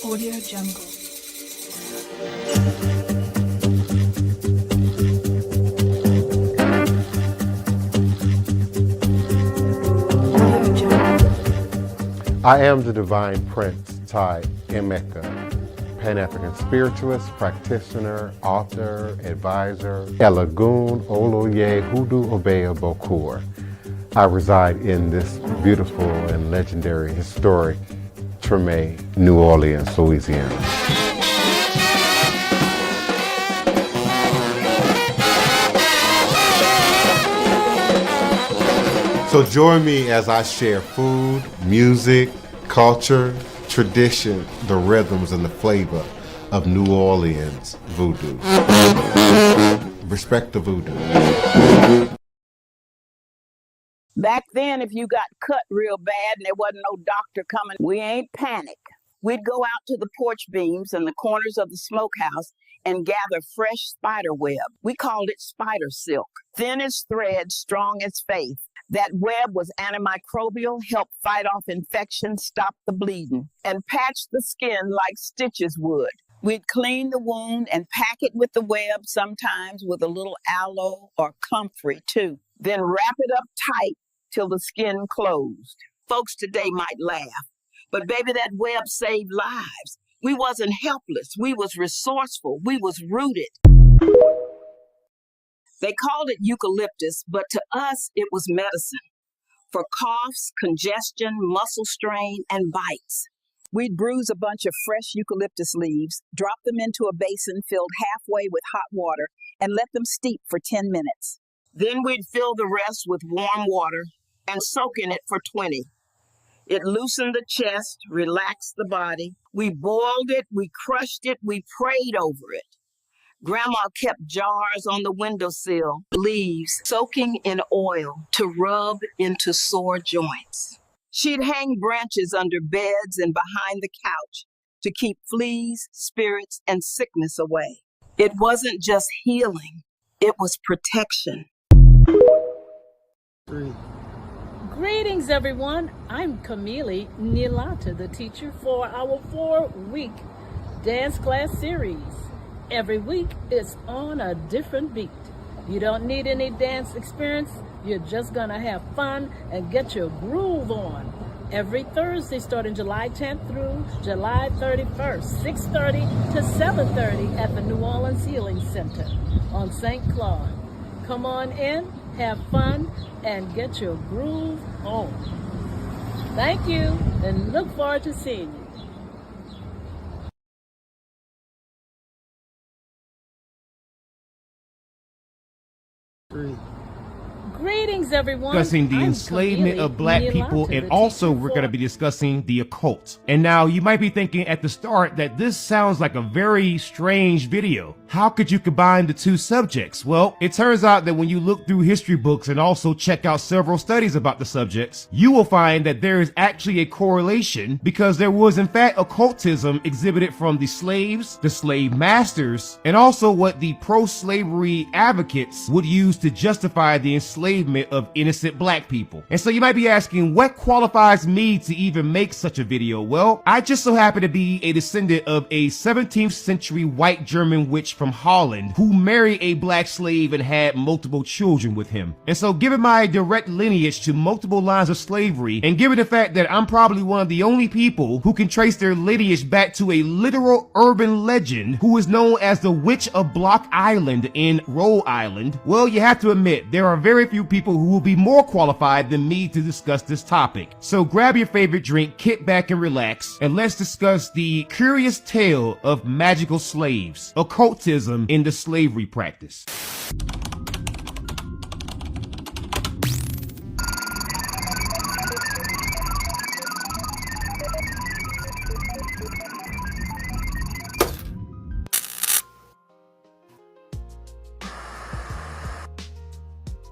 Audio Jungle. I am the Divine Prince, Emmecca, Pan-African Spiritualist, Practitioner, Author, Advisor, Elagoon, Oloye, Hoodoo, Obeya, Bokur. I reside in this beautiful and legendary, historic Treme, New Orleans, Louisiana. So join me as I share food, music, culture, tradition, the rhythms and the flavor of New Orleans voodoo. Respect the voodoo. Back then, if you got cut real bad and there wasn't no doctor coming, we ain't panic. We'd go out to the porch beams and the corners of the smokehouse and gather fresh spider web. We called it spider silk. Thin as thread, strong as faith. That web was antimicrobial, helped fight off infections, stop the bleeding, and patch the skin like stitches would. We'd clean the wound and pack it with the web, sometimes with a little aloe or comfrey too. Then wrap it up tight till the skin closed. Folks today might laugh, but baby, that web saved lives. We wasn't helpless. We was resourceful. We was rooted. They called it eucalyptus, but to us, it was medicine for coughs, congestion, muscle strain, and bites. We'd bruise a bunch of fresh eucalyptus leaves, drop them into a basin filled halfway with hot water, and let them steep for 10 minutes. Then we'd fill the rest with warm water and soak in it for 20. It loosened the chest, relaxed the body. We boiled it, we crushed it, we prayed over it. Grandma kept jars on the windowsill, leaves soaking in oil to rub into sore joints. She'd hang branches under beds and behind the couch to keep fleas, spirits, and sickness away. It wasn't just healing, it was protection. Greetings, everyone. I'm Camille Nylan, the teacher for our 4-week dance class series. Every week, it's on a different beat. You don't need any dance experience. You're just gonna have fun and get your groove on. Every Thursday, starting July 10th through July 31st, 6:30 to 7:30 at the New Orleans Healing Center on St. Claude. Come on in, have fun, and get your groove on. Thank you, and look forward to seeing you. Greetings, everyone. Discussing the enslavement of black people, and also we're going to be discussing the occult. And now you might be thinking at the start that this sounds like a very strange video. How could you combine the two subjects? Well, it turns out that when you look through history books and also check out several studies about the subjects, you will find that there is actually a correlation, because there was in fact occultism exhibited from the slaves, the slave masters, and also what the pro-slavery advocates would use to justify the enslavement of innocent black people. And so you might be asking, what qualifies me to even make such a video? Well, I just so happen to be a descendant of a 17th century white German witch from Holland who married a black slave and had multiple children with him. And so given my direct lineage to multiple lines of slavery, and given the fact that I'm probably one of the only people who can trace their lineage back to a literal urban legend who is known as the Witch of Block Island in Rhode Island, well, you have to admit, there are very few people who will be more qualified than me to discuss this topic. So grab your favorite drink, kick back and relax, and let's discuss the curious tale of magical slaves, occultism in the slavery practice.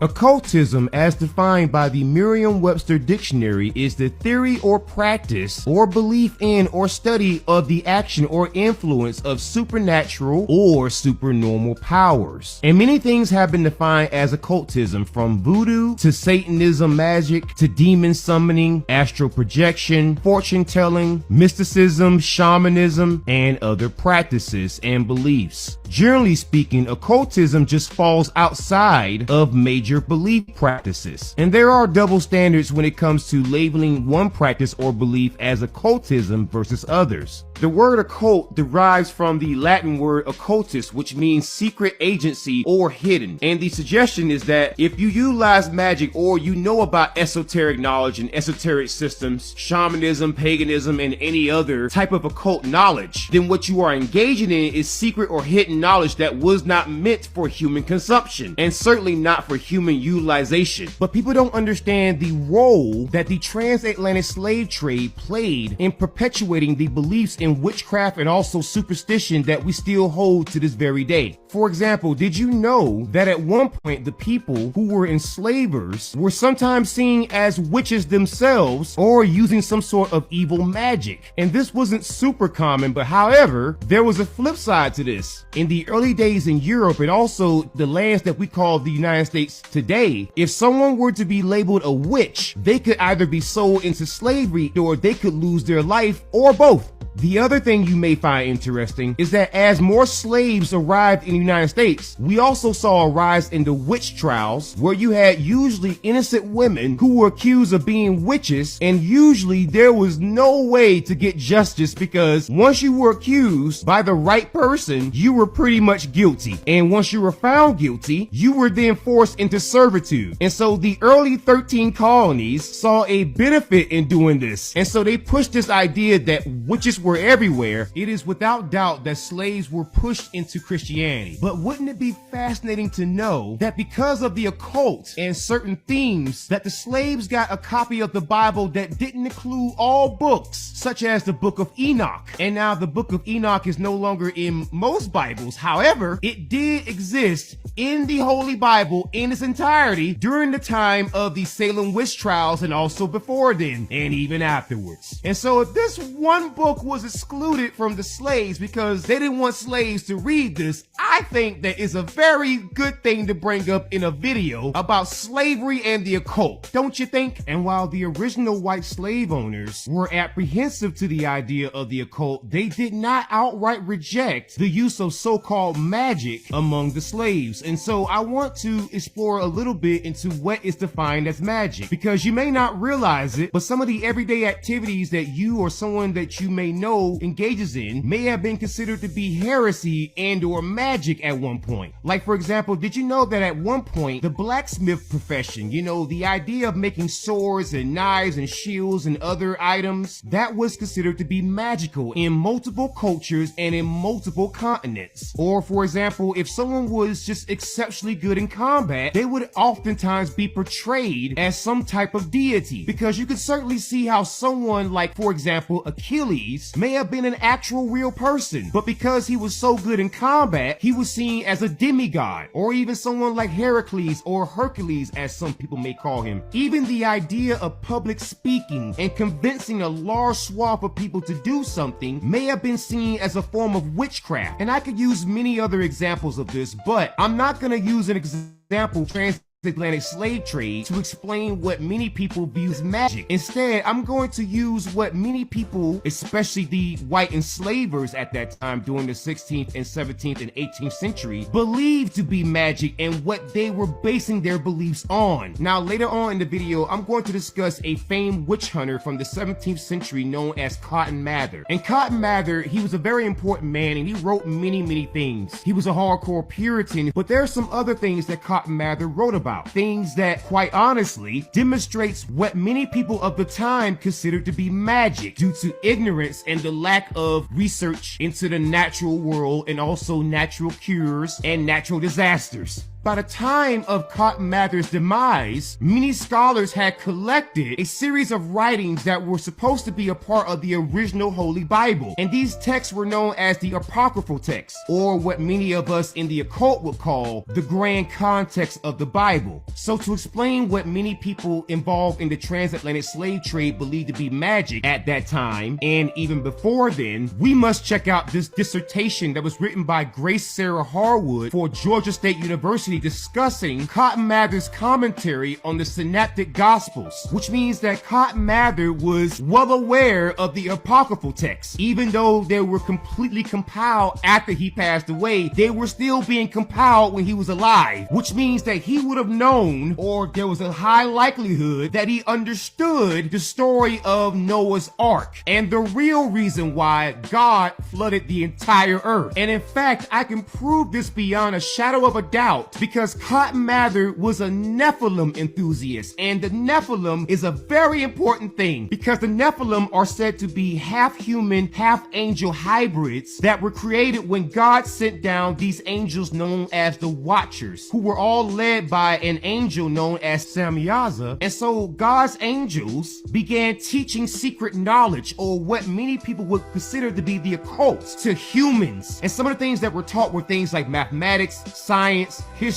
Occultism, as defined by the Merriam-Webster Dictionary, is the theory or practice or belief in or study of the action or influence of supernatural or supernormal powers. And many things have been defined as occultism, from voodoo to Satanism, magic to demon summoning, astral projection, fortune telling, mysticism, shamanism, and other practices and beliefs. Generally speaking, occultism just falls outside of major belief practices. And there are double standards when it comes to labeling one practice or belief as occultism versus others. The word occult derives from the Latin word occultus, which means secret agency or hidden. And the suggestion is that if you utilize magic or you know about esoteric knowledge and esoteric systems, shamanism, paganism, and any other type of occult knowledge, then what you are engaging in is secret or hidden knowledge that was not meant for human consumption, and certainly not for human utilization. But people don't understand the role that the transatlantic slave trade played in perpetuating the beliefs in witchcraft and also superstition that we still hold to this very day. For example, did you know that at one point the people who were enslavers were sometimes seen as witches themselves or using some sort of evil magic? And this wasn't super common, but however, there was a flip side to this. In the early days in Europe and also the lands that we call the United States today, if someone were to be labeled a witch, they could either be sold into slavery or they could lose their life, or both. The other thing you may find interesting is that as more slaves arrived in the United States, we also saw a rise in the witch trials, where you had usually innocent women who were accused of being witches, and usually there was no way to get justice because once you were accused by the right person, you were pretty much guilty. And once you were found guilty, you were then forced into servitude. And so the early 13 colonies saw a benefit in doing this. And so they pushed this idea that witches were everywhere. It is without doubt that slaves were pushed into Christianity. But wouldn't it be fascinating to know that because of the occult and certain themes, that the slaves got a copy of the Bible that didn't include all books, such as the Book of Enoch. And now the Book of Enoch is no longer in most Bibles. However, it did exist in the Holy Bible in its entirety during the time of the Salem witch trials, and also before then, and even afterwards. And so if this one book was excluded from the slaves because they didn't want slaves to read this, I think that is a very good thing to bring up in a video about slavery and the occult, don't you think? And while the original white slave owners were apprehensive to the idea of the occult, they did not outright reject the use of so-called magic among the slaves. And so I want to explore a little bit into what is defined as magic, because you may not realize it, but some of the everyday activities that you or someone that you may know engages in may have been considered to be heresy and or magic at one point. Like, for example, did you know that at one point the blacksmith profession, you know, the idea of making swords and knives and shields and other items, that was considered to be magical in multiple cultures and in multiple continents? Or for example, if someone was just exceptionally good in combat, they would oftentimes be portrayed as some type of deity, because you could certainly see how someone like, for example, Achilles may have been an actual real person, but because he was so good in combat, he was seen as a demigod. Or even someone like Heracles, or Hercules as some people may call him. Even the idea of public speaking and convincing a large swath of people to do something may have been seen as a form of witchcraft. And I could use many other examples of this, but I'm not going to use an example transatlantic slave trade to explain what many people view as magic. Instead, I'm going to use what many people, especially the white enslavers at that time during the 16th and 17th and 18th century, believed to be magic and what they were basing their beliefs on. Now, later on in the video, I'm going to discuss a famed witch hunter from the 17th century known as Cotton Mather. And Cotton Mather, he was a very important man and he wrote many things. He was a hardcore Puritan, but there are some other things that Cotton Mather wrote about. Things that, quite honestly, demonstrates what many people of the time considered to be magic due to ignorance and the lack of research into the natural world and also natural cures and natural disasters. By the time of Cotton Mather's demise, many scholars had collected a series of writings that were supposed to be a part of the original Holy Bible, and these texts were known as the apocryphal texts, or what many of us in the occult would call the grand context of the Bible. So to explain what many people involved in the transatlantic slave trade believed to be magic at that time, and even before then, we must check out this dissertation that was written by Grace Sarah Harwood for Georgia State University discussing Cotton Mather's commentary on the Synoptic Gospels, which means that Cotton Mather was well aware of the apocryphal texts. Even though they were completely compiled after he passed away, they were still being compiled when he was alive, which means that he would have known, or there was a high likelihood that he understood the story of Noah's Ark and the real reason why God flooded the entire earth. And in fact, I can prove this beyond a shadow of a doubt because Cotton Mather was a Nephilim enthusiast, and the Nephilim is a very important thing because the Nephilim are said to be half human, half angel hybrids that were created when God sent down these angels known as the Watchers, who were all led by an angel known as Samyaza. And so God's angels began teaching secret knowledge, or what many people would consider to be the occult, to humans. And some of the things that were taught were things like mathematics, science, history,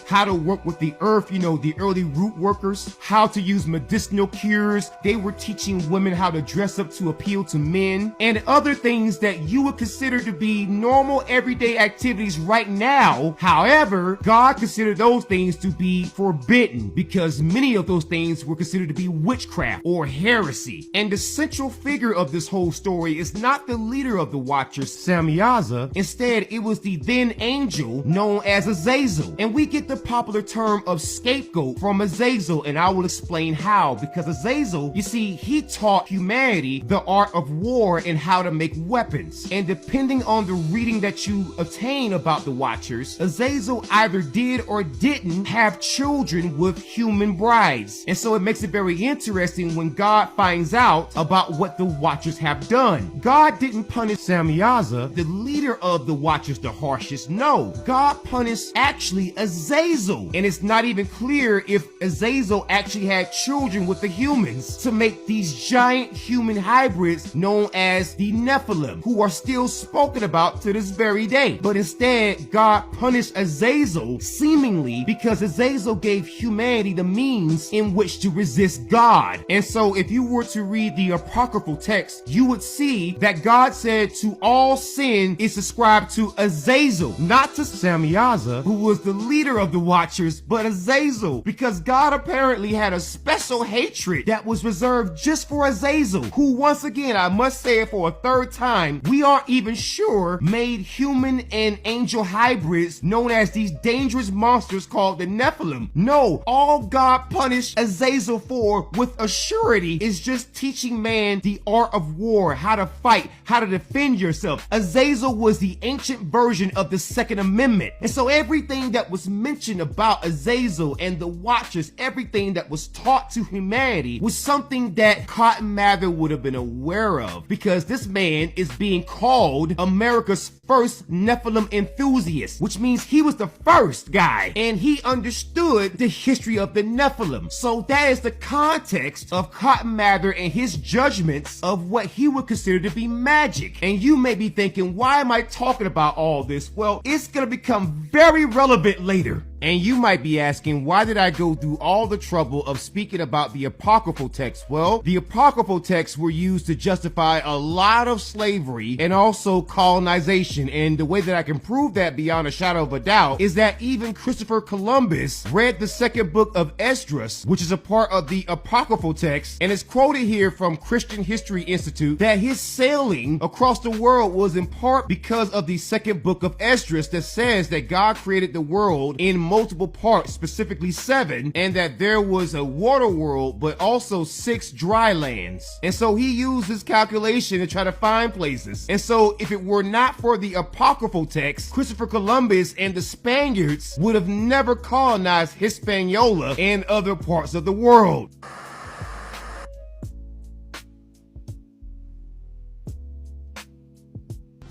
how to work with the earth, the early root workers, how to use medicinal cures. They were teaching women how to dress up to appeal to men, and other things that you would consider to be normal everyday activities right now. However, God considered those things to be forbidden because many of those things were considered to be witchcraft or heresy. And the central figure of this whole story is not the leader of the Watchers, Samyaza. Instead, it was the then angel known as Azazel. And we get the popular term of scapegoat from Azazel, and I will explain how. Because Azazel, you see, he taught humanity the art of war and how to make weapons. And depending on the reading that you obtain about the Watchers, Azazel either did or didn't have children with human brides. And so it makes it very interesting when God finds out about what the Watchers have done. God didn't punish Samyaza, the leader of the Watchers, the harshest. No, God punished actually Azazel. And it's not even clear if Azazel actually had children with the humans to make these giant human hybrids known as the Nephilim, who are still spoken about to this very day. But instead, God punished Azazel seemingly because Azazel gave humanity the means in which to resist God. And so if you were to read the apocryphal text, you would see that God said to all sin is ascribed to Azazel, not to Samyaza, who was the leader of the Watchers, but Azazel, because God apparently had a special hatred that was reserved just for Azazel, who, once again, I must say it for a third time, we aren't even sure made human and angel hybrids known as these dangerous monsters called the Nephilim. No, all God punished Azazel for with a surety is just teaching man the art of war, how to fight, how to defend yourself. Azazel was the ancient version of the Second Amendment. And so everything that was mentioned about Azazel and the Watchers, everything that was taught to humanity was something that Cotton Mather would have been aware of, because this man is being called America's first Nephilim enthusiast, which means he was the first guy and he understood the history of the Nephilim. So that is the context of Cotton Mather and his judgments of what he would consider to be magic. And you may be thinking, why am I talking about all this? Well, it's going to become very relevant later. And you might be asking, why did I go through all the trouble of speaking about the apocryphal texts? Well, the apocryphal texts were used to justify a lot of slavery and also colonization. And the way that I can prove that beyond a shadow of a doubt is that even Christopher Columbus read the second book of Esdras, which is a part of the apocryphal text, and it's quoted here from Christian History Institute that his sailing across the world was in part because of the second book of Esdras that says that God created the world in multiple parts, specifically 7, and that there was a water world but also 6 dry lands. And so he used this calculation to try to find places. And so if it were not for the apocryphal text, Christopher Columbus and the Spaniards would have never colonized Hispaniola and other parts of the world.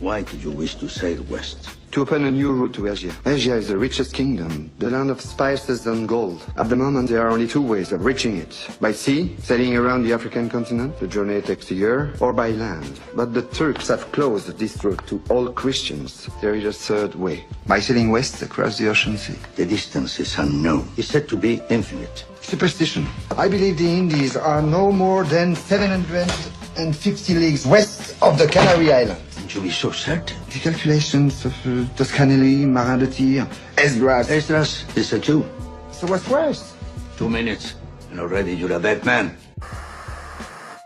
Why did you wish to sail west? to open a new route to Asia. Asia is the richest kingdom, the land of spices and gold. At the moment, there are only two ways of reaching it. By sea, sailing around the African continent, the journey takes a year, or by land. But the Turks have closed this route to all Christians. There is a third way. By sailing west across the ocean sea. The distance is unknown. It's said to be infinite. Superstition. I believe the Indies are no more than 750 leagues west of the Canary Islands. To be so certain. The calculations of Toscanelli, Marin de Tir, Esdras. Esdras is a Jew. So what's worse? 2 minutes, and already you're a dead man.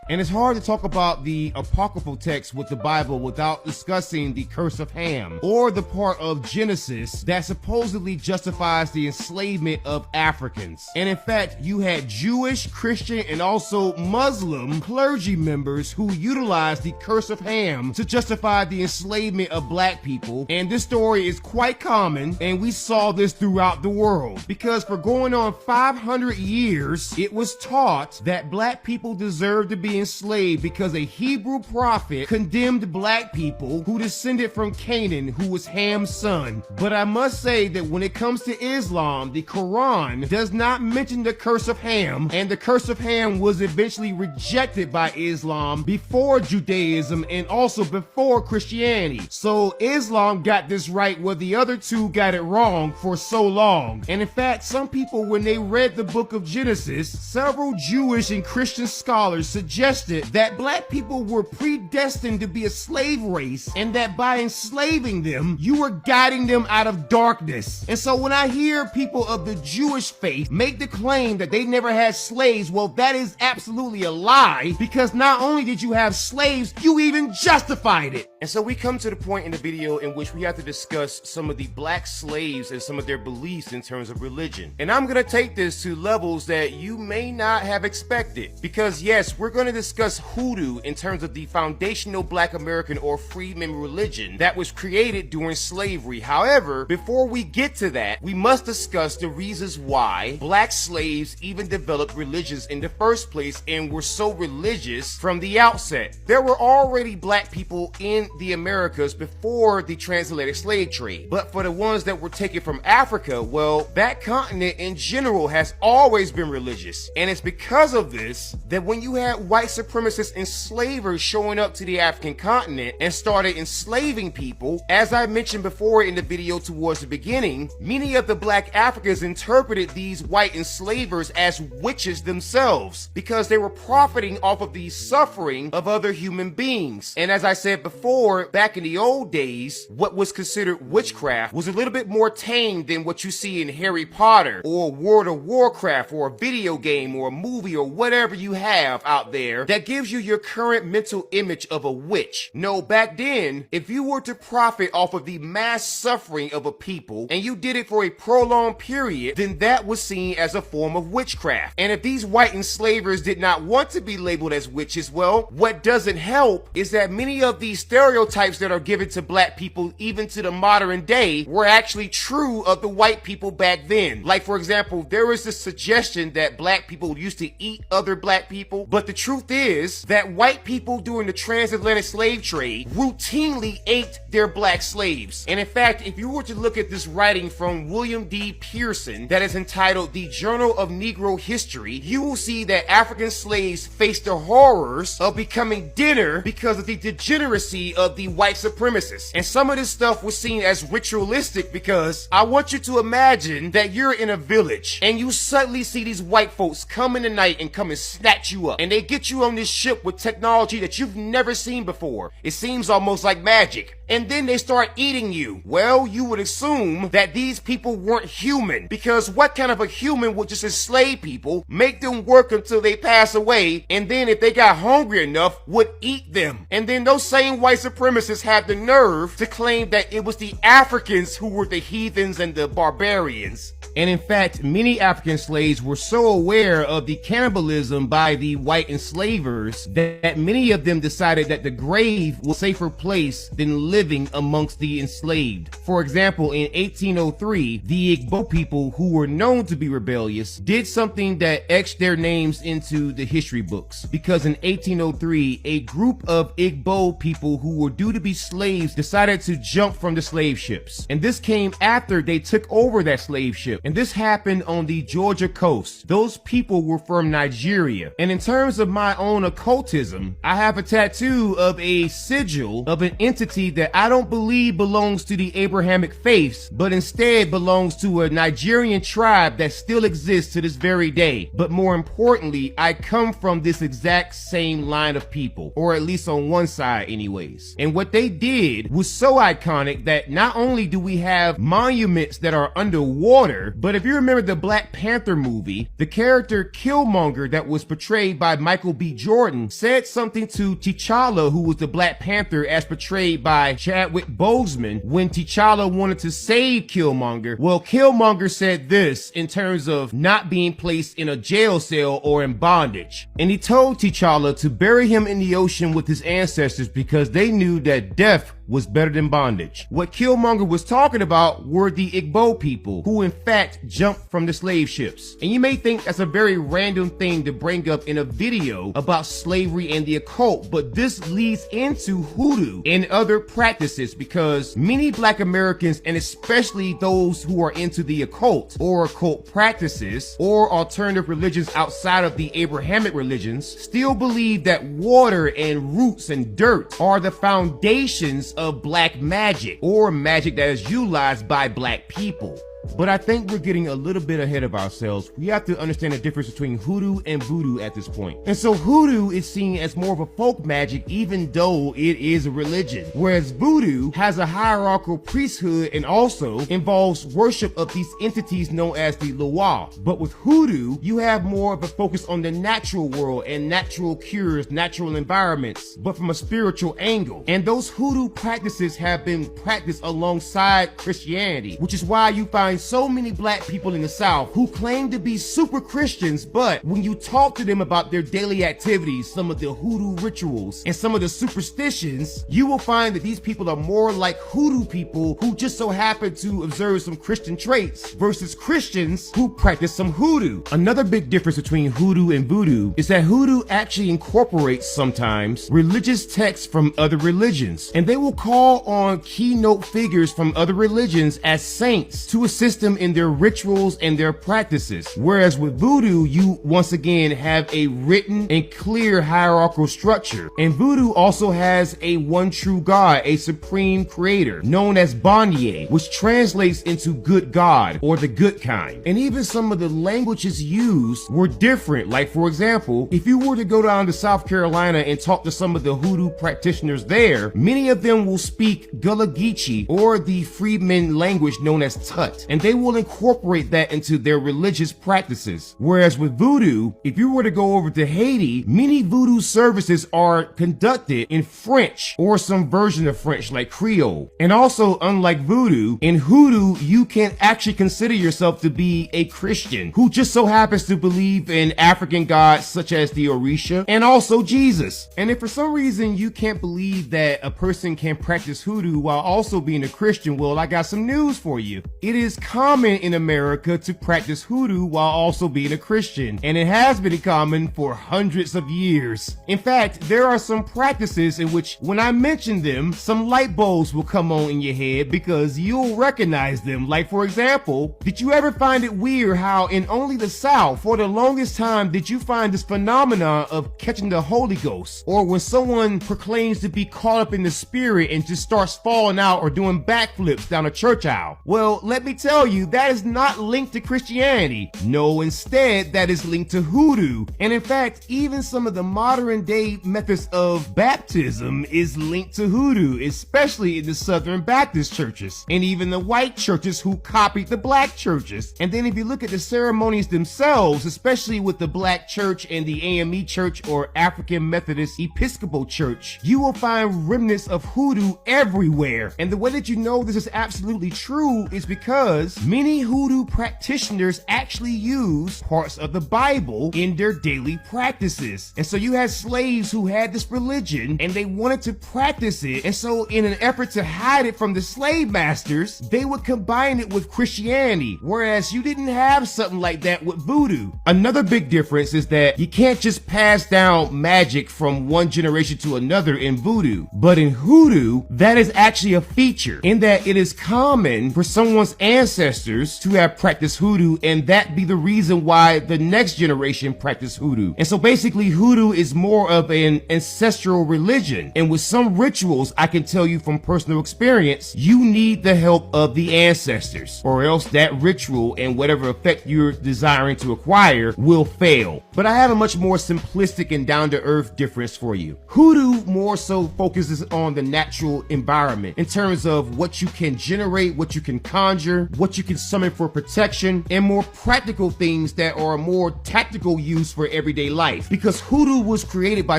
And it's hard to talk about the apocryphal text with the Bible without discussing the curse of Ham, or the part of Genesis that supposedly justifies the enslavement of Africans. And in fact, you had Jewish, Christian, and also Muslim clergy members who utilized the curse of Ham to justify the enslavement of black people. And this story is quite common, and we saw this throughout the world. Because for going on 500 years, it was taught that black people deserved to be enslaved because a Hebrew prophet condemned black people who descended from Canaan, who was Ham's son. But I must say that when it comes to Islam, the Quran does not mention the curse of Ham, and the curse of Ham was eventually rejected by Islam before Judaism and also before Christianity. So Islam got this right where the other two got it wrong for so long. And in fact, some people, when they read the book of Genesis, several Jewish and Christian scholars suggested that black people were predestined to be a slave race, and that by enslaving them, you were guiding them out of darkness. And so when I hear people of the Jewish faith make the claim that they never had slaves, well, that is absolutely a lie, because not only did you have slaves, you even justified it. And so we come to the point in the video in which we have to discuss some of the black slaves and some of their beliefs in terms of religion. And I'm gonna take this to levels that you may not have expected, because yes, we're gonna discuss hoodoo in terms of the foundational black American or freedmen religion that was created during slavery. However, before we get to that, we must discuss the reasons why black slaves even developed religions in the first place and were so religious from the outset. There were already black people in the Americas before the transatlantic slave trade, but for the ones that were taken from Africa, well, that continent in general has always been religious. And it's because of this that when you had white supremacist enslavers showing up to the African continent and started enslaving people, as I mentioned before in the video towards the beginning, many of the black Africans interpreted these white enslavers as witches themselves because they were profiting off of the suffering of other human beings. And as I said before, back in the old days, what was considered witchcraft was a little bit more tame than what you see in Harry Potter or World of Warcraft or a video game or a movie or whatever you have out there that gives you your current mental image of a witch. No, back then, if you were to profit off of the mass suffering of a people and you did it for a prolonged period, then that was seen as a form of witchcraft. And if these white enslavers did not want to be labeled as witches, well, what doesn't help is that many of these stereotypes that are given to black people, even to the modern day, were actually true of the white people back then. Like, for example, there was this suggestion that black people used to eat other black people, but the truth is that white people during the transatlantic slave trade routinely ate their black slaves. And in fact, if you were to look at this writing from William D. Pearson that is entitled The Journal of Negro History, you will see that African slaves faced the horrors of becoming dinner because of the degeneracy of the white supremacists. And some of this stuff was seen as ritualistic because I want you to imagine that you're in a village and you suddenly see these white folks come in the night and come and snatch you up, and they get you on this ship with technology that you've never seen before. It seems almost like magic. And then they start eating you. Well, you would assume that these people weren't human, because what kind of a human would just enslave people, make them work until they pass away, and then if they got hungry enough, would eat them? And then those same white supremacists had the nerve to claim that it was the Africans who were the heathens and the barbarians. And in fact, many African slaves were so aware of the cannibalism by the white enslavers that many of them decided that the grave was a safer place than living amongst the enslaved. For example, in 1803, the Igbo people, who were known to be rebellious, did something that etched their names into the history books. Because in 1803, a group of Igbo people who were due to be slaves decided to jump from the slave ships. And this came after they took over that slave ship. And this happened on the Georgia coast. Those people were from Nigeria. And in terms of my own occultism, I have a tattoo of a sigil of an entity that I don't believe belongs to the Abrahamic faiths, but instead belongs to a Nigerian tribe that still exists to this very day. But more importantly, I come from this exact same line of people, or at least on one side anyways. And what they did was so iconic that not only do we have monuments that are underwater, but if you remember the Black Panther movie, the character Killmonger that was portrayed by Michael B. Jordan said something to T'Challa, who was the Black Panther as portrayed by Chadwick Boseman, when T'Challa wanted to save Killmonger. Well, Killmonger said this in terms of not being placed in a jail cell or in bondage. And he told T'Challa to bury him in the ocean with his ancestors because they knew that death was better than bondage. What Killmonger was talking about were the Igbo people, who in fact jumped from the slave ships. And you may think that's a very random thing to bring up in a video about slavery and the occult, but this leads into hoodoo and other practices, because many Black Americans, and especially those who are into the occult or occult practices or alternative religions outside of the Abrahamic religions, still believe that water and roots and dirt are the foundations of Black magic, or magic that is utilized by Black people. But I think we're getting a little bit ahead of ourselves. We have to understand the difference between hoodoo and voodoo at this point. And so hoodoo is seen as more of a folk magic, even though it is a religion. Whereas voodoo has a hierarchical priesthood and also involves worship of these entities known as the Loa. But with hoodoo, you have more of a focus on the natural world and natural cures, natural environments, but from a spiritual angle. And those hoodoo practices have been practiced alongside Christianity, which is why you find so many Black people in the South who claim to be super Christians, but when you talk to them about their daily activities, some of the hoodoo rituals, and some of the superstitions, you will find that these people are more like hoodoo people who just so happen to observe some Christian traits versus Christians who practice some hoodoo. Another big difference between hoodoo and voodoo is that hoodoo actually incorporates sometimes religious texts from other religions, and they will call on keynote figures from other religions as saints to assist them in their rituals and their practices. Whereas with voodoo, you once again have a written and clear hierarchical structure. And voodoo also has a one true God, a supreme creator, known as Bonnier, which translates into good God or the good kind. And even some of the languages used were different. Like, for example, if you were to go down to South Carolina and talk to some of the hoodoo practitioners there, many of them will speak Gullah Geechee, or the freedmen language known as Tut. And they will incorporate that into their religious practices. Whereas with voodoo, if you were to go over to Haiti, many voodoo services are conducted in French or some version of French like Creole. And also, unlike voodoo, in hoodoo, you can actually consider yourself to be a Christian who just so happens to believe in African gods such as the Orisha and also Jesus. And if for some reason you can't believe that a person can practice hoodoo while also being a Christian, well, I got some news for you. It is common in America to practice hoodoo while also being a Christian, and it has been common for hundreds of years. In fact, there are some practices in which when I mention them, some light bulbs will come on in your head because you'll recognize them. Like, for example, did you ever find it weird how in only the South, for the longest time, did you find this phenomenon of catching the Holy Ghost, or when someone proclaims to be caught up in the spirit and just starts falling out or doing backflips down a church aisle? Well, let me tell you, that is not linked to Christianity. No, instead, that is linked to hoodoo. And in fact, even some of the modern day methods of baptism is linked to hoodoo, especially in the Southern Baptist churches, and even the white churches who copied the Black churches. And then if you look at the ceremonies themselves, especially with the Black church and the AME church or African Methodist Episcopal church, you will find remnants of hoodoo everywhere. And the way that you know this is absolutely true is because because many hoodoo practitioners actually use parts of the Bible in their daily practices. And so you had slaves who had this religion and they wanted to practice it. And so in an effort to hide it from the slave masters, they would combine it with Christianity, whereas you didn't have something like that with voodoo. Another big difference is that you can't just pass down magic from one generation to another in voodoo. But in hoodoo, that is actually a feature in that it is common for someone's ancestors to have practiced hoodoo and that be the reason why the next generation practiced hoodoo. And so basically hoodoo is more of an ancestral religion. And with some rituals, I can tell you from personal experience, you need the help of the ancestors or else that ritual and whatever effect you're desiring to acquire will fail. But I have a much more simplistic and down-to-earth difference for you. Hoodoo more so focuses on the natural environment in terms of what you can generate, what you can conjure, what you can summon for protection, and more practical things that are more tactical use for everyday life. Because hoodoo was created by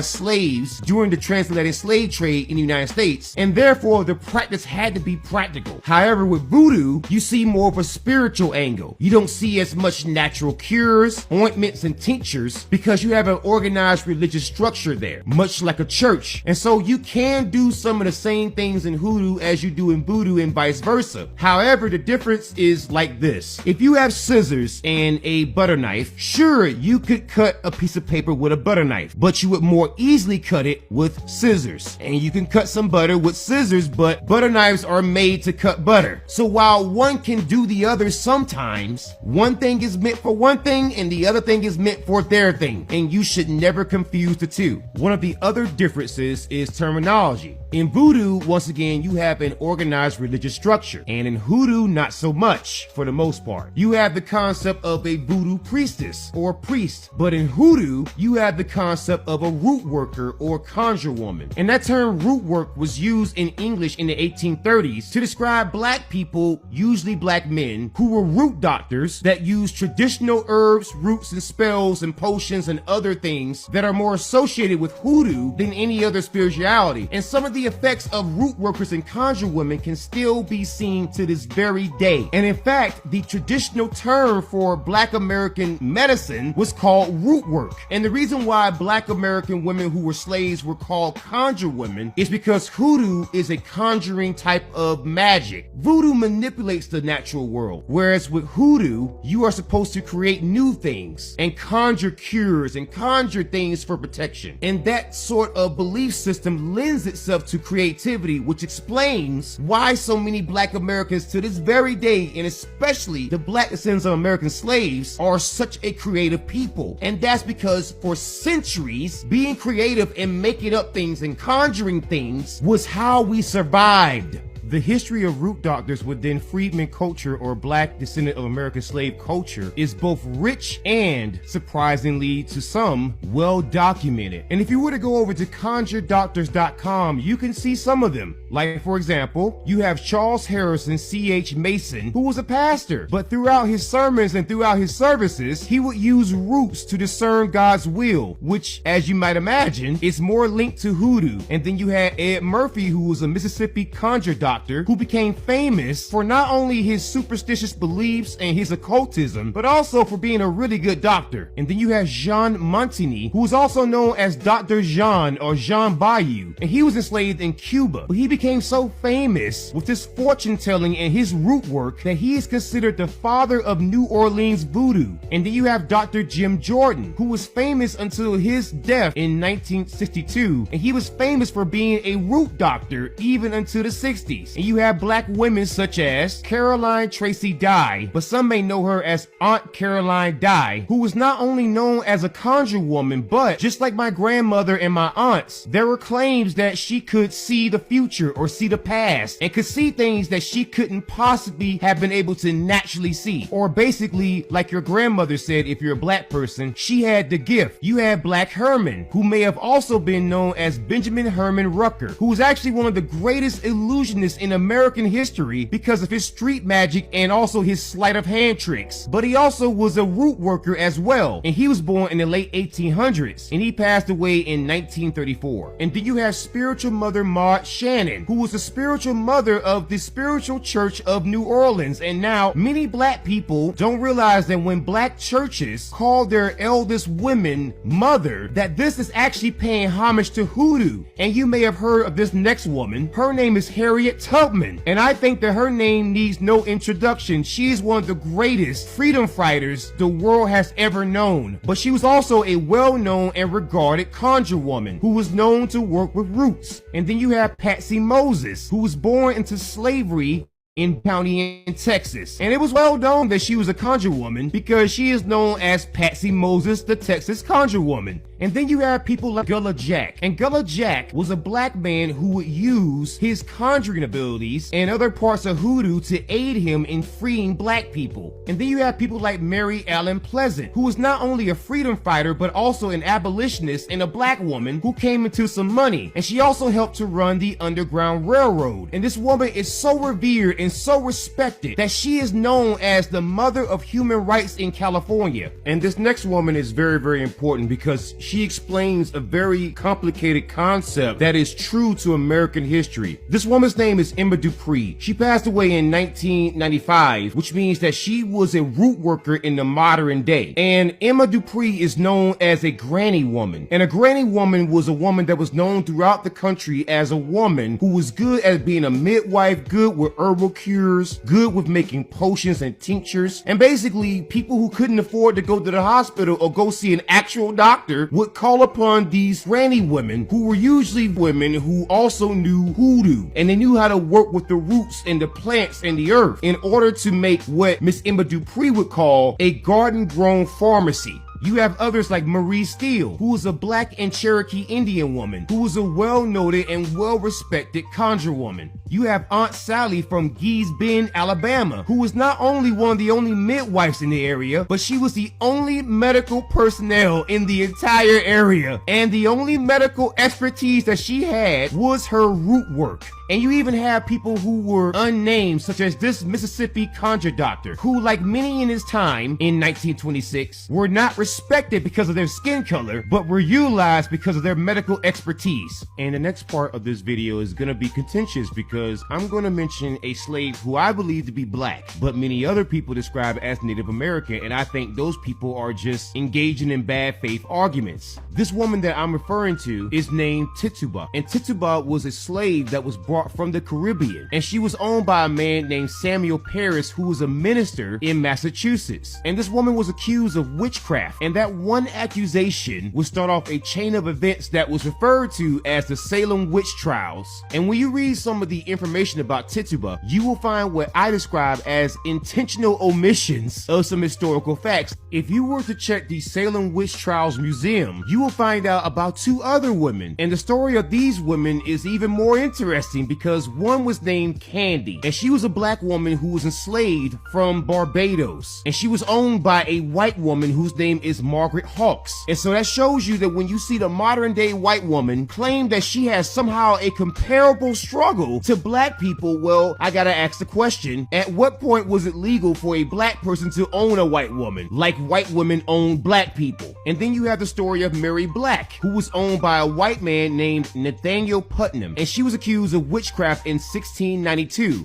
slaves during the transatlantic slave trade in the United States, and therefore the practice had to be practical. However, with voodoo, you see more of a spiritual angle. You don't see as much natural cures, ointments, and tinctures because you have an organized religious structure there, much like a church. And so you can do some of the same things in hoodoo as you do in voodoo and vice versa. However, the difference is like this. If you have scissors and a butter knife, sure, you could cut a piece of paper with a butter knife, but you would more easily cut it with scissors. And you can cut some butter with scissors, but butter knives are made to cut butter. So while one can do the other sometimes, one thing is meant for one thing and the other thing is meant for their thing. And you should never confuse the two. One of the other differences is terminology. In voodoo, once again, you have an organized religious structure, and in hoodoo, not so much, for the most part. You have the concept of a voodoo priestess or priest, but in hoodoo, you have the concept of a root worker or conjure woman. And that term root work was used in English in the 1830s to describe black people, usually black men, who were root doctors that used traditional herbs, roots, and spells and potions and other things that are more associated with hoodoo than any other spirituality. And some of the effects of root workers and conjure women can still be seen to this very day. And in fact, the traditional term for Black American medicine was called root work. And the reason why Black American women who were slaves were called conjure women is because hoodoo is a conjuring type of magic. Voodoo manipulates the natural world, whereas with hoodoo, you are supposed to create new things and conjure cures and conjure things for protection. And that sort of belief system lends itself to creativity, which explains why so many Black Americans to this very day, and especially the Black descendants of American slaves, are such a creative people. And that's because for centuries, being creative and making up things and conjuring things was how we survived. The history of root doctors within freedmen culture or Black descendant of American slave culture is both rich and, surprisingly to some, well documented. And if you were to go over to conjuredoctors.com, you can see some of them. Like, for example, you have Charles Harrison C.H. Mason, who was a pastor, but throughout his sermons and throughout his services, he would use roots to discern God's will, which, as you might imagine, is more linked to hoodoo. And then you had Ed Murphy, who was a Mississippi conjure doctor, who became famous for not only his superstitious beliefs and his occultism, but also for being a really good doctor. And then you have Jean Montigny, who was also known as Dr. Jean or Jean Bayou, and he was enslaved in Cuba. But he became so famous with his fortune telling and his root work that he is considered the father of New Orleans voodoo. And then you have Dr. Jim Jordan, who was famous until his death in 1962, and he was famous for being a root doctor even until the 60s. And you have Black women such as Caroline Tracy Dye, but some may know her as Aunt Caroline Dye, who was not only known as a conjure woman, but just like my grandmother and my aunts, there were claims that she could see the future or see the past and could see things that she couldn't possibly have been able to naturally see. Or basically, like your grandmother said, if you're a Black person, she had the gift. You had Black Herman, who may have also been known as Benjamin Herman Rucker, who was actually one of the greatest illusionists in American history because of his street magic and also his sleight of hand tricks. But he also was a root worker as well, and he was born in the late 1800s, and he passed away in 1934. And then you have spiritual mother Maud Shannon, who was the spiritual mother of the Spiritual Church of New Orleans. And now many black people don't realize that when black churches call their eldest women mother, that this is actually paying homage to hoodoo. And you may have heard of this next woman. Her name is Harriet Tubman, and I think that her name needs no introduction. She is one of the greatest freedom fighters the world has ever known. But she was also a well-known and regarded conjure woman who was known to work with roots. And then you have Patsy Moses, who was born into slavery in County in Texas. And it was well known that she was a conjure woman because she is known as Patsy Moses, the Texas conjure woman. And then you have people like Gullah Jack. And Gullah Jack was a black man who would use his conjuring abilities and other parts of hoodoo to aid him in freeing black people. And then you have people like Mary Ellen Pleasant, who was not only a freedom fighter, but also an abolitionist and a black woman who came into some money. And she also helped to run the Underground Railroad. And this woman is so revered and so respected that she is known as the mother of human rights in California. And this next woman is very, very important because she explains a very complicated concept that is true to American history. This woman's name is Emma Dupree. She passed away in 1995, which means that she was a root worker in the modern day. And Emma Dupree is known as a granny woman. And a granny woman was a woman that was known throughout the country as a woman who was good at being a midwife, good with herbal cures, good with making potions and tinctures. And basically, people who couldn't afford to go to the hospital or go see an actual doctor would call upon these granny women, who were usually women who also knew hoodoo, and they knew how to work with the roots and the plants and the earth in order to make what Miss Emma Dupree would call a garden-grown pharmacy. You have others like Marie Steele, who was a black and Cherokee Indian woman, who was a well-noted and well-respected conjure woman. You have Aunt Sally from Gee's Bend, Alabama, who was not only one of the only midwives in the area, but she was the only medical personnel in the entire area. And the only medical expertise that she had was her root work. And you even have people who were unnamed, such as this Mississippi conjure doctor, who, like many in his time in 1926, were not respected because of their skin color, but were utilized because of their medical expertise. And the next part of this video is gonna be contentious because I'm gonna mention a slave who I believe to be black, but many other people describe as Native American, and I think those people are just engaging in bad faith arguments. This woman that I'm referring to is named Tituba, and Tituba was a slave that was brought from the Caribbean, and she was owned by a man named Samuel Parris, who was a minister in Massachusetts. And this woman was accused of witchcraft, and that one accusation would start off a chain of events that was referred to as the Salem witch trials. And when you read some of the information about Tituba, you will find what I describe as intentional omissions of some historical facts. If you were to check the Salem Witch Trials Museum, you will find out about two other women, and the story of these women is even more interesting because one was named Candy, and she was a black woman who was enslaved from Barbados, and she was owned by a white woman whose name is Margaret Hawks. And so that shows you that when you see the modern day white woman claim that she has somehow a comparable struggle to black people, well, I gotta ask the question, at what point was it legal for a black person to own a white woman, like white women own black people? And then you have the story of Mary Black, who was owned by a white man named Nathaniel Putnam, and she was accused of witchcraft in 1692.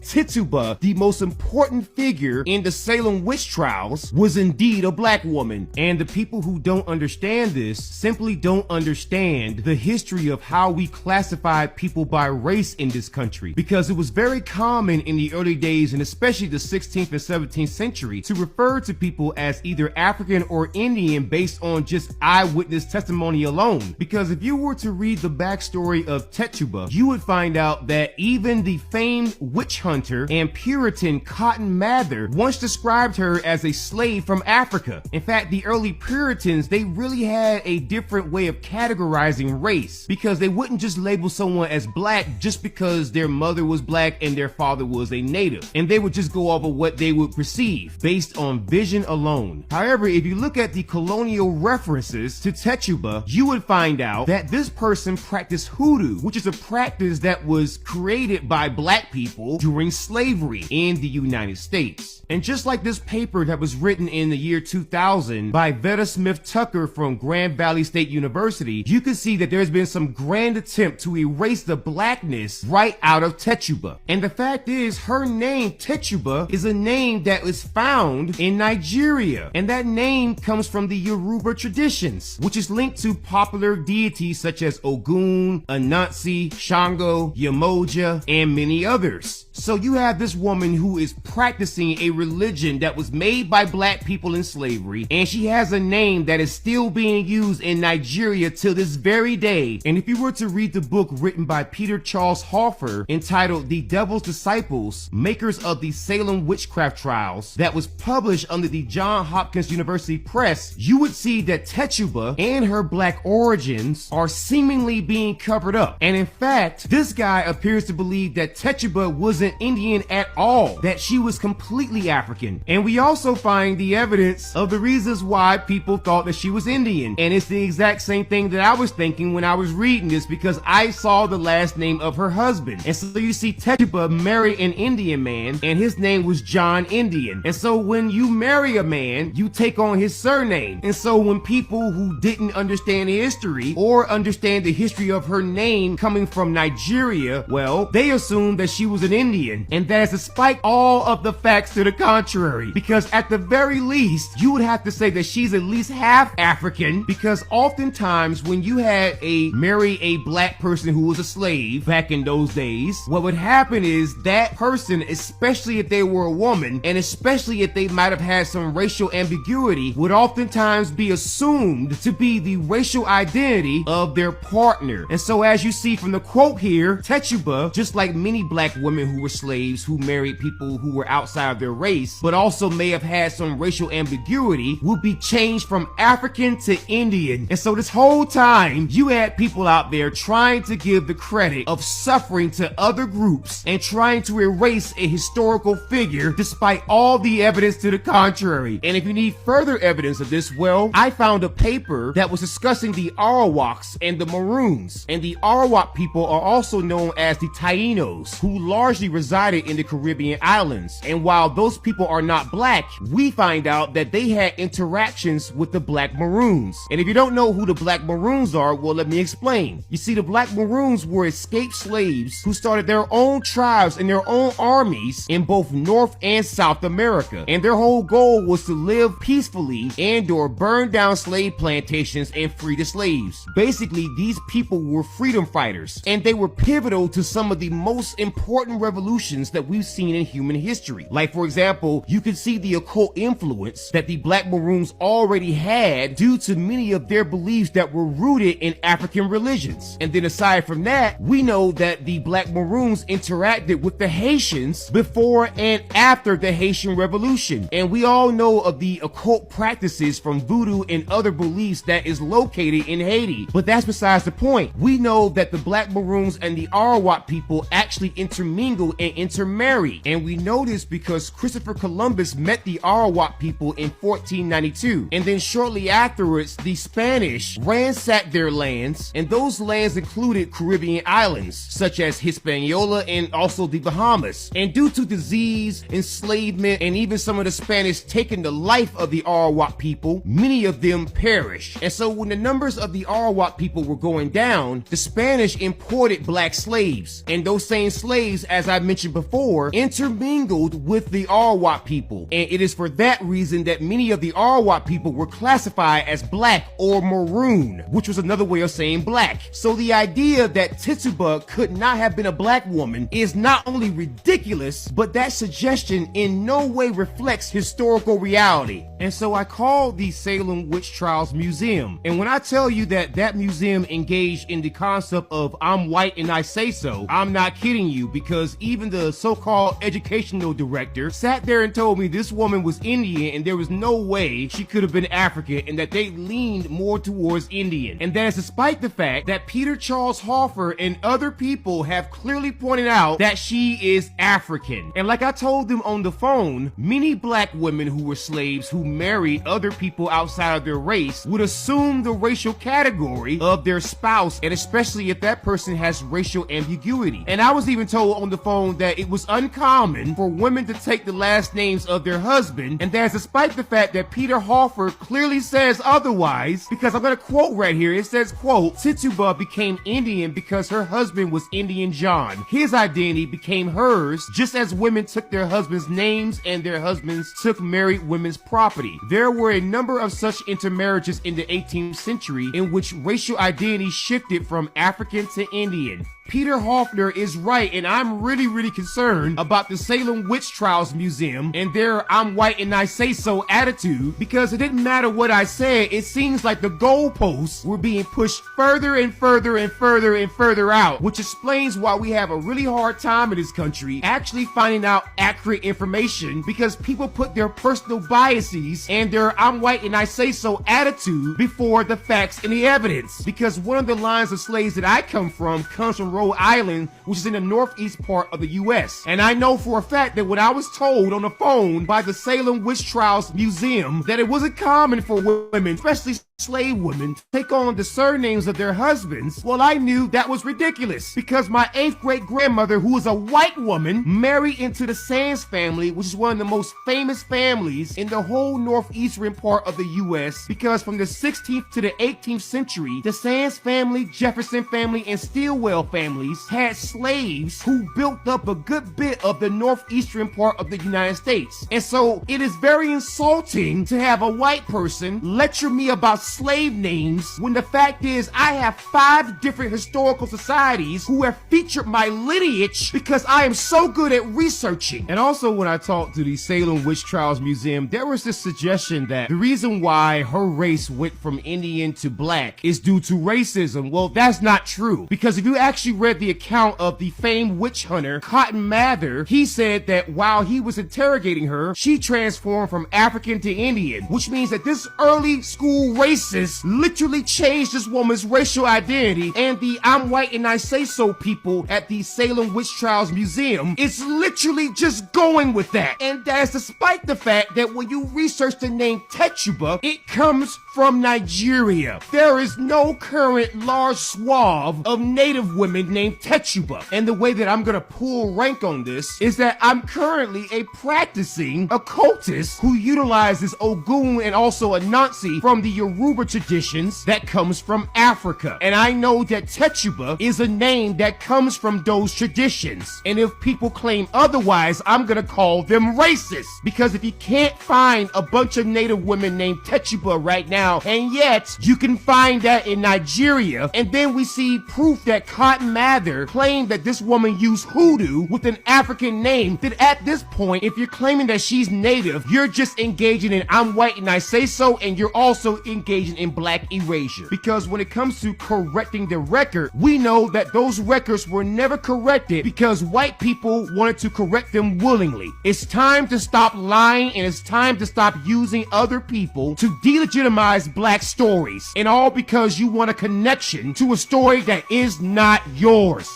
Tituba, the most important figure in the Salem witch trials, was indeed a black woman. And the people who don't understand this simply don't understand the history of how we classified people by race in this country. Because it was very common in the early days, and especially the 16th and 17th century, to refer to people as either African or Indian based on just eyewitness testimony alone. Because if you were to read the backstory of Tituba, you would find out that even the famed witch hunt hunter and Puritan Cotton Mather once described her as a slave from Africa. In fact, the early Puritans, they really had a different way of categorizing race, because they wouldn't just label someone as black just because their mother was black and their father was a native, and they would just go off of what they would perceive based on vision alone. However, if you look at the colonial references to Tituba, you would find out that this person practiced hoodoo, which is a practice that was created by black people during slavery in the United States. And just like this paper that was written in the year 2000 by Veda Smith Tucker from Grand Valley State University, you can see that there's been some grand attempt to erase the blackness right out of Tituba. And the fact is, her name, Tituba, is a name that is found in Nigeria. And that name comes from the Yoruba traditions, which is linked to popular deities such as Ogun, Anansi, Shango, Yemoja, and many others. So you have this woman who is practicing a religion that was made by black people in slavery, and she has a name that is still being used in Nigeria till this very day. And if you were to read the book written by Peter Charles Hoffer entitled The Devil's Disciples, Makers of the Salem Witchcraft Trials, that was published under the Johns Hopkins University Press, you would see that Tituba and her black origins are seemingly being covered up. And in fact, this guy appears to believe that Tituba wasn't Indian at all, that she was completely African. And we also find the evidence of the reasons why people thought that she was Indian. And it's the exact same thing that I was thinking when I was reading this, because I saw the last name of her husband. And so you see Tituba marry an Indian man, and his name was John Indian. And so when you marry a man, you take on his surname. And so when people who didn't understand the history or understand the history of her name coming from Nigeria, well, they assumed that she was an Indian. And that is despite all of the facts to the contrary, because at the very least, you would have to say that she's at least half African, because oftentimes when you had marry a black person who was a slave back in those days, what would happen is that person, especially if they were a woman, and especially if they might have had some racial ambiguity, would oftentimes be assumed to be the racial identity of their partner. And so as you see from the quote here, Tituba, just like many black women who were slaves who married people who were outside of their race, but also may have had some racial ambiguity, would be changed from African to Indian. And so this whole time, you had people out there trying to give the credit of suffering to other groups and trying to erase a historical figure despite all the evidence to the contrary. And if you need further evidence of this, well, I found a paper that was discussing the Arawaks and the Maroons. And the Arawak people are also known as the Tainos, who largely resided in the Caribbean islands. And while those people are not black, we find out that they had interactions with the Black Maroons. And if you don't know who the Black Maroons are, well, let me explain. You see, the Black Maroons were escaped slaves who started their own tribes and their own armies in both North and South America. And their whole goal was to live peacefully and or burn down slave plantations and free the slaves. Basically, these people were freedom fighters, and they were pivotal to some of the most important revolutions that we've seen in human history. Like, for example, you can see the occult influence that the Black Maroons already had due to many of their beliefs that were rooted in African religions. And then aside from that, we know that the Black Maroons interacted with the Haitians before and after the Haitian Revolution. And we all know of the occult practices from Voodoo and other beliefs that is located in Haiti. But that's besides the point. We know that the Black Maroons and the Arawak people actually intermingled and intermarried. And we know this because Christopher Columbus met the Arawak people in 1492. And then shortly afterwards, the Spanish ransacked their lands, and those lands included Caribbean islands, such as Hispaniola and also the Bahamas. And due to disease, enslavement, and even some of the Spanish taking the life of the Arawak people, many of them perished. And so when the numbers of the Arawak people were going down, the Spanish imported black slaves. And those same slaves, as I mentioned before, intermingled with the Arawak people. And it is for that reason that many of the Arawak people were classified as black or maroon, which was another way of saying black. So the idea that Tituba could not have been a black woman is not only ridiculous, but that suggestion in no way reflects historical reality. And so I called the Salem Witch Trials Museum. And when I tell you that that museum engaged in the concept of I'm white and I say so, I'm not kidding you, because even even the so-called educational director sat there and told me this woman was Indian and there was no way she could have been African, and that they leaned more towards Indian. And that is despite the fact that Peter Charles Hoffer and other people have clearly pointed out that she is African. And like I told them on the phone, many black women who were slaves who married other people outside of their race would assume the racial category of their spouse, and especially if that person has racial ambiguity. And I was even told on the phone that it was uncommon for women to take the last names of their husband, and that's despite the fact that Peter Hoffer clearly says otherwise, because I'm going to quote right here. It says, quote, Tituba became Indian because her husband was Indian John. His identity became hers, just as women took their husbands' names and their husbands took married women's property. There were a number of such intermarriages in the 18th century in which racial identity shifted from African to Indian. Peter Hoffner is right, and I'm really concerned about the Salem Witch Trials Museum and their I'm white and I say so attitude, because it didn't matter what I said, it seems like the goalposts were being pushed further and further and further and further out, which explains why we have a really hard time in this country actually finding out accurate information, because people put their personal biases and their I'm white and I say so attitude before the facts and the evidence. Because one of the lines of slaves that I come from comes from Rhode Island, which is in the northeast part of the U.S. And I know for a fact that when I was told on the phone by the Salem Witch Trials Museum that it wasn't common for women, especially slave women, to take on the surnames of their husbands, well, I knew that was ridiculous, because my 8th great grandmother, who was a white woman, married into the Sands family, which is one of the most famous families in the whole northeastern part of the U.S., because from the 16th to the 18th century, the Sands family, Jefferson family, and Stilwell families had slaves who built up a good bit of the northeastern part of the United States. And so it is very insulting to have a white person lecture me about slave names when the fact is I have 5 different historical societies who have featured my lineage because I am so good at researching. And also, when I talked to the Salem Witch Trials Museum, there was this suggestion that the reason why her race went from Indian to black is due to racism. Well, that's not true, because if you actually read the account of the famed witch hunter Cotton Mather, he said that while he was interrogating her, she transformed from African to Indian, which means that this early school racist literally changed this woman's racial identity, and the I'm white and I say so people at the Salem Witch Trials Museum is literally just going with that. And that's despite the fact that when you research the name Tituba, it comes from Nigeria. There is no current large swath of native women named Tituba. And the way that I'm gonna pull rank on this is that I'm currently a practicing occultist who utilizes Ogun and also Anansi from the Yoruba traditions that comes from Africa. And I know that Tituba is a name that comes from those traditions. And if people claim otherwise, I'm gonna call them racist. Because if you can't find a bunch of native women named Tituba right now, and yet you can find that in Nigeria, and then we see proof that Cotton Mather claimed that this woman used hoodoo with an African name, then at this point, if you're claiming that she's native, you're just engaging in I'm white and I say so, and you're also engaging in black erasure. Because when it comes to correcting the record, we know that those records were never corrected because white people wanted to correct them willingly. It's time to stop lying, and it's time to stop using other people to delegitimize black stories, and all because you want a connection to a story that is not yours.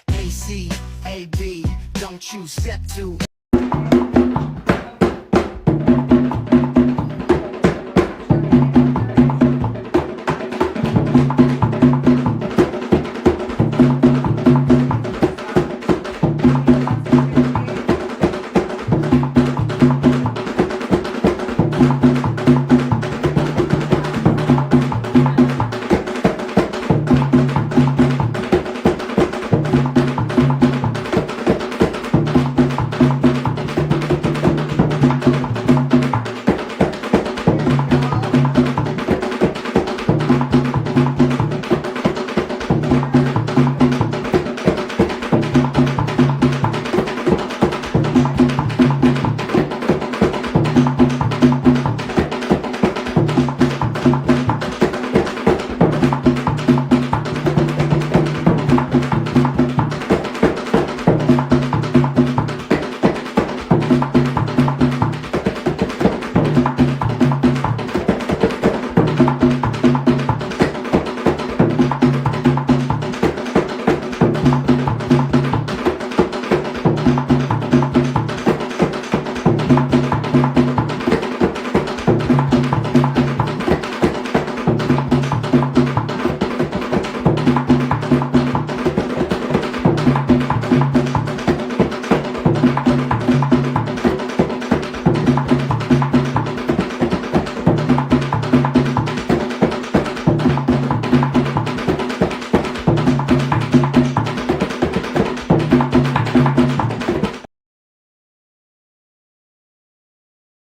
ACAB, don't you step to